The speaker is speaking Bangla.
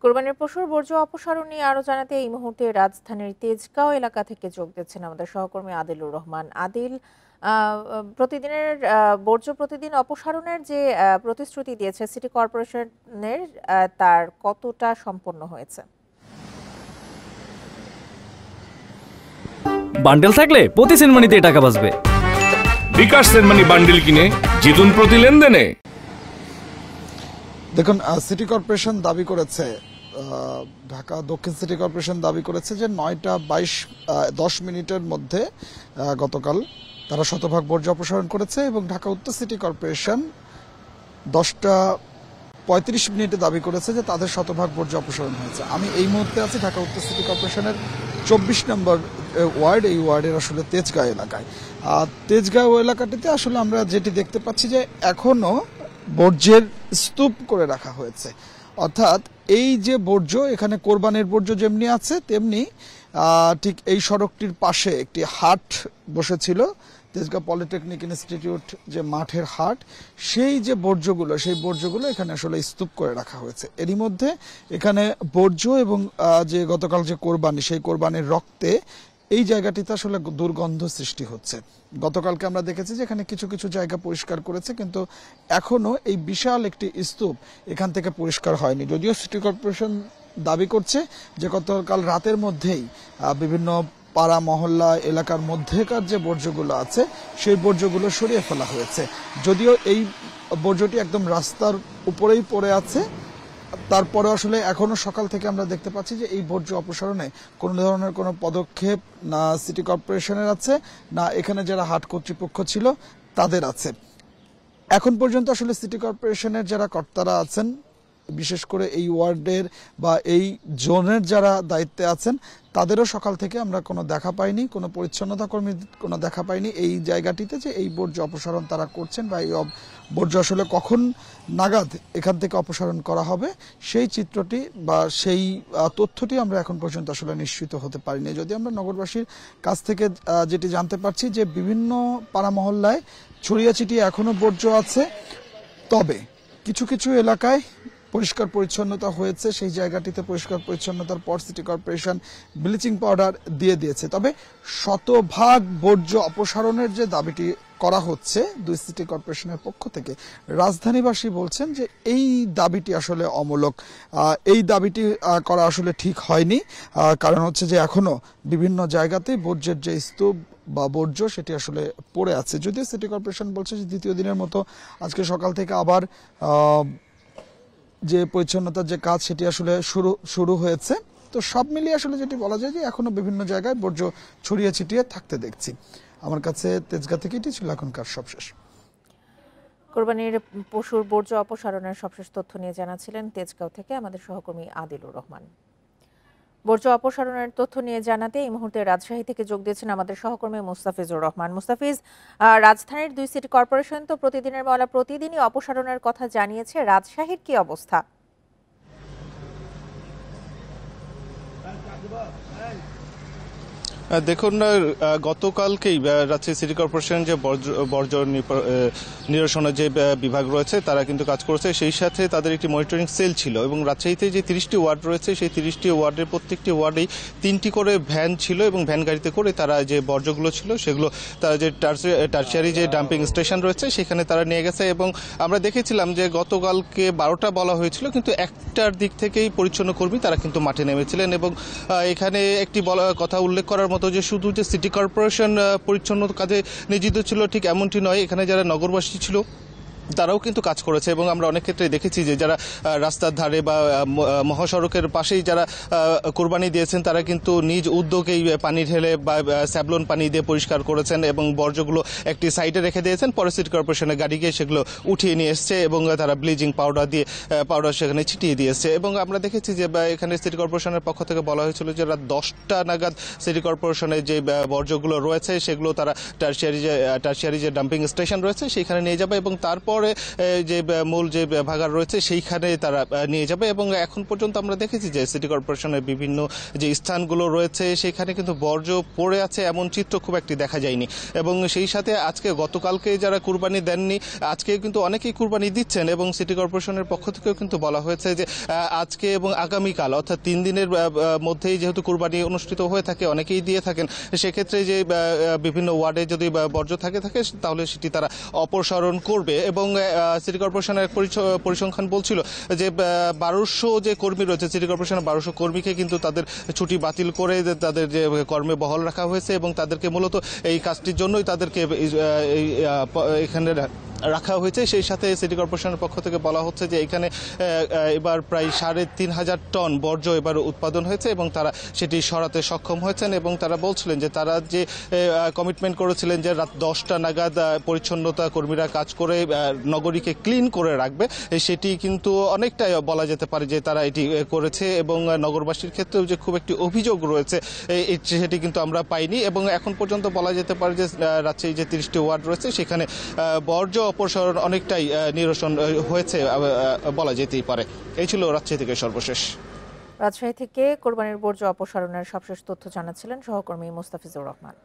কোরবানির পশুর বর্জ্য অপসারণ নিয়ে আরো জানাতে এই মুহূর্তে রাজধানীর তেজগাঁও এলাকা থেকে যোগ দিচ্ছেন আমাদের সহকর্মী আদিলুর রহমান। আদিল, প্রতিদিনের বর্জ্য প্রতিদিন অপসারণের যে প্রতিশ্রুতি দিয়েছে সিটি কর্পোরেশনের, তার কতটা সম্পন্ন হয়েছে? বান্ডেল থাকলে প্রতি সেনমানিতে টাকা বাঁচবে। বিকাশ সেনমানি বান্ডেল কিনে জিতুন প্রতি লেনদেনে। দেখুন, সিটি কর্পোরেশন দাবি করেছে, ঢাকা দক্ষিণ সিটি কর্পোরেশন দাবি করেছে যে 9:10 মধ্যে গতকাল তারা শতভাগ বর্জ্য অপসারণ করেছে এবং ঢাকা উত্তর সিটি কর্পোরেশন 10:35 দাবি করেছে যে তাদের শতভাগ বর্জ্য অপসারণ হয়েছে। আমি এই মুহূর্তে আছি ঢাকা উত্তর সিটি কর্পোরেশনের 24 নম্বর ওয়ার্ড, এই ওয়ার্ডের আসলে তেজগাঁও এলাকায়। তেজগাঁও এলাকাটিতে আসলে আমরা যেটি দেখতে পাচ্ছি যে এখনো বর্জ্যের স্তূপ করে রাখা হয়েছে, অর্থাৎ এই যে বর্জ্য, এখানে কোরবানির বর্জ্য যেমনি আছে তেমনি ঠিক এই সড়কটির পাশে একটি হাট বসেছিল, তেজগাঁও পলিটেকনিক ইনস্টিটিউট যে মাঠের হাট, সেই যে বর্জ্যগুলো, সেই বর্জ্যগুলো এখানে আসলে স্তূপ করে রাখা হয়েছে। এরই মধ্যে এখানে বর্জ্য এবং যে গতকাল যে কোরবানি, সেই কোরবানির রক্তে এই জায়গাটিতে আসলে দুর্গন্ধ সৃষ্টি হচ্ছে। গতকালকে আমরা দেখেছি যে এখানে কিছু কিছু জায়গা পরিষ্কার করেছে, কিন্তু এখনো এই বিশাল একটি স্তূপ এখান থেকে পরিষ্কার হয়নি। যদিও সিটি কর্পোরেশন দাবি করছে যে গতকাল রাতের মধ্যেই বিভিন্ন পাড়া মহল্লা এলাকার মধ্যেকার যে বর্জ্যগুলো আছে সেই বর্জ্যগুলো সরিয়ে ফেলা হয়েছে। যদিও এই বর্জ্যটি একদম রাস্তার উপরেই পড়ে আছে, তারপরে আসলে এখনো সকাল থেকে আমরা দেখতে পাচ্ছি যে এই বর্জ্য অপসারণে কোনো ধরনের কোনো পদক্ষেপ না সিটি কর্পোরেশনের আছে, না এখানে যারা হাট কর্তৃপক্ষ ছিল তাদের আছে। এখন পর্যন্ত আসলে সিটি কর্পোরেশনের যারা কর্তারা আছেন, বিশেষ করে এই ওয়ার্ডের বা এই জোনের যারা দায়িত্বে আছেন, তাদেরও সকাল থেকে আমরা কোনো দেখা পাইনি, কোনো পরিচ্ছন্নতা কর্মী কোনো দেখা পাইনি এই জায়গাটিতে যে এই বর্জ্য অপসারণ তারা করছেন বা এই বর্জ্য আসলে কখন নাগাদ এখান থেকে অপসারণ করা হবে সেই চিত্রটি বা সেই তথ্যটি আমরা এখন পর্যন্ত আসলে নিশ্চিত হতে পারিনি। যদি আমরা নগরবাসীর কাছ থেকে যেটি জানতে পারছি যে বিভিন্ন পাড়া মহল্লায় ছড়িয়ে ছিটিয়ে এখনো বর্জ্য আছে, তবে কিছু কিছু এলাকায় পরিষ্কার পরিচ্ছন্নতা হয়েছে, সেই জায়গাটিতে পরিষ্কার পরিচ্ছন্নতার পর সিটি কর্পোরেশন ব্লিচিং পাউডার দিয়ে দিয়েছে। তবে শতভাগ বর্জ্য অপসারণের যে দাবিটি করা হচ্ছে দুই সিটি কর্পোরেশনের পক্ষ থেকে, রাজধানীবাসী বলছেন যে এই দাবিটি আসলে অমূলক, এই দাবিটি করা আসলে ঠিক হয়নি। কারণ হচ্ছে যে এখনো বিভিন্ন জায়গাতেই বর্জ্যের যে স্তূপ বা বর্জ্য সেটি আসলে পড়ে আছে। যদিও সিটি কর্পোরেশন বলছে যে দ্বিতীয় দিনের মতো আজকে সকাল থেকে আবার যে পরিচ্ছন্নতার যে কাজ সেটি আসলে শুরু হয়েছে। তো সব মিলিয়ে আসলে যেটি বলা যায় যে এখনো বিভিন্ন জায়গায় বর্জ্য ছড়িয়ে ছিটিয়ে থাকতে দেখছি। আমার কাছে তেজগাঁ থেকে এটি ছিল এখনকার সবশেষ। কোরবানির পশুর বর্জ্য অপসারণের সবশেষ তথ্য নিয়ে জানাচ্ছিলেন তেজগাঁও থেকে আমাদের সহকর্মী আদিলুর রহমান। বর্জ্য অপসারণের তথ্য নিয়ে জানাতে এই মুহূর্তে রাজশাহী থেকে যোগ দিয়েছেন আমাদের সহকর্মী মুস্তাফিজুর রহমান। মুস্তাফিজ, রাজধানীর দুই সিটি কর্পোরেশন তো প্রতিদিনের বেলা প্রতিদিনই অপসারণের কথা জানিয়েছে, রাজশাহীর কি অবস্থা? দেখুন, গতকালকেই রাজশাহী সিটি কর্পোরেশন যে বর্জ্য নিরসনের যে বিভাগ রয়েছে তারা কিন্তু কাজ করেছে, সেই সাথে তাদের একটি মনিটরিং সেল ছিল এবং রাজশাহীতে যে 30টি ওয়ার্ড রয়েছে সেই 30টি ওয়ার্ডের প্রত্যেকটি ওয়ার্ডেই 3টি করে ভ্যান ছিল এবং ভ্যান গাড়িতে করে তারা যে বর্জ্যগুলো ছিল সেগুলো তারা যে টার্সিয়ারি যে ডাম্পিং স্টেশন রয়েছে সেখানে তারা নিয়ে গেছে। এবং আমরা দেখেছিলাম যে গতকালকে 12টা বলা হয়েছিল, কিন্তু 1টার দিক থেকেই পরিচ্ছন্ন কর্মী তারা কিন্তু মাঠে নেমেছিলেন। এবং এখানে একটি কথা উল্লেখ করার মতো যে শুধু যে সিটি কর্পোরেশন পরিচ্ছন্ন কাজে নিয়োজিত ছিল ঠিক এমনটি নয়, এখানে যারা নগরবাসী ছিল তারাও কিন্তু কাজ করেছে। এবং আমরা অনেক ক্ষেত্রে দেখেছি যে যারা রাস্তার ধারে বা মহাসড়কের পাশেই যারা কোরবানি দিয়েছেন তারা কিন্তু নিজ উদ্যোগেই পানি ঢেলে বা স্যাবলন পানি দিয়ে পরিষ্কার করেছেন এবং বর্জ্যগুলো একটি সাইডে রেখে দিয়েছেন। পরে সিটি কর্পোরেশনের গাড়ি গিয়ে সেগুলো উঠিয়ে নিয়ে এসছে এবং তারা ব্লিচিং পাউডার সেখানে ছিটিয়ে দিয়ে এসছে। এবং আমরা দেখেছি যে এখানে সিটি কর্পোরেশনের পক্ষ থেকে বলা হয়েছিল যে রাত 10টা নাগাদ সিটি কর্পোরেশনের যে বর্জ্যগুলো রয়েছে সেগুলো তারা টার্সিয়ারি যে ডাম্পিং স্টেশন রয়েছে সেখানে নিয়ে যাবে এবং তারপর তারপরে যে মূল যে ভাগাড় রয়েছে সেইখানে তারা নিয়ে যাবে। এবং এখন পর্যন্ত আমরা দেখেছি যে সিটি কর্পোরেশনের বিভিন্ন যে স্থানগুলো রয়েছে সেখানে কিন্তু বর্জ্য পড়ে আছে, এমন চিত্র খুব একটি দেখা যায়নি। এবং সেই সাথে আজকে গতকালকে যারা কুরবানি দেননি আজকে কিন্তু অনেকেই কুরবানি দিচ্ছেন, এবং সিটি কর্পোরেশনের পক্ষ থেকেও কিন্তু বলা হয়েছে যে আজকে এবং আগামীকাল অর্থাৎ 3 দিনের মধ্যেই যেহেতু কুরবানি অনুষ্ঠিত হয়ে থাকে, অনেকেই দিয়ে থাকেন, সেক্ষেত্রে যে বিভিন্ন ওয়ার্ডে যদি বর্জ্য থাকে তাহলে সেটি তারা অপসারণ করবে। এবং সিটি কর্পোরেশনের পরিসংখ্যান বলছিল যে 1200 যে কর্মী রয়েছে সিটি কর্পোরেশনের 1200 কর্মীকে কিন্তু তাদের ছুটি বাতিল করে তাদের যে কর্মে বহাল রাখা হয়েছে, এবং তাদেরকে মূলত এই কাজটির জন্যই তাদেরকে এখানে রাখা হয়েছে। সেই সাথে সিটি কর্পোরেশনের পক্ষ থেকে বলা হচ্ছে যে এখানে এবার প্রায় 3500 টন বর্জ্য এবার উৎপাদন হয়েছে, এবং তারা সেটি সরাতে সক্ষম হয়েছেন। এবং তারা বলছিলেন যে তারা যে কমিটমেন্ট করেছিলেন যে রাত 10টা নাগাদ পরিচ্ছন্নতা কর্মীরা কাজ করে নগরীকে ক্লিন করে রাখবে, সেটি কিন্তু অনেকটাই বলা যেতে পারে যে তারা এটি করেছে। এবং নগরবাসীর ক্ষেত্রেও যে খুব একটি অভিযোগ রয়েছে সেটি কিন্তু আমরা পাইনি। এবং এখন পর্যন্ত বলা যেতে পারে যে রাজশাহী যে 30টি ওয়ার্ড রয়েছে সেখানে বর্জ্য অপসারণ অনেকটাই নিরসন হয়েছে বলা যেতেই পারে। এই ছিল রাজশাহী থেকে সর্বশেষ। রাজশাহী থেকে কোরবানির বর্জ্য অপসারণের সবশেষ তথ্য জানাচ্ছিলেন সহকর্মী মোস্তাফিজুর রহমান।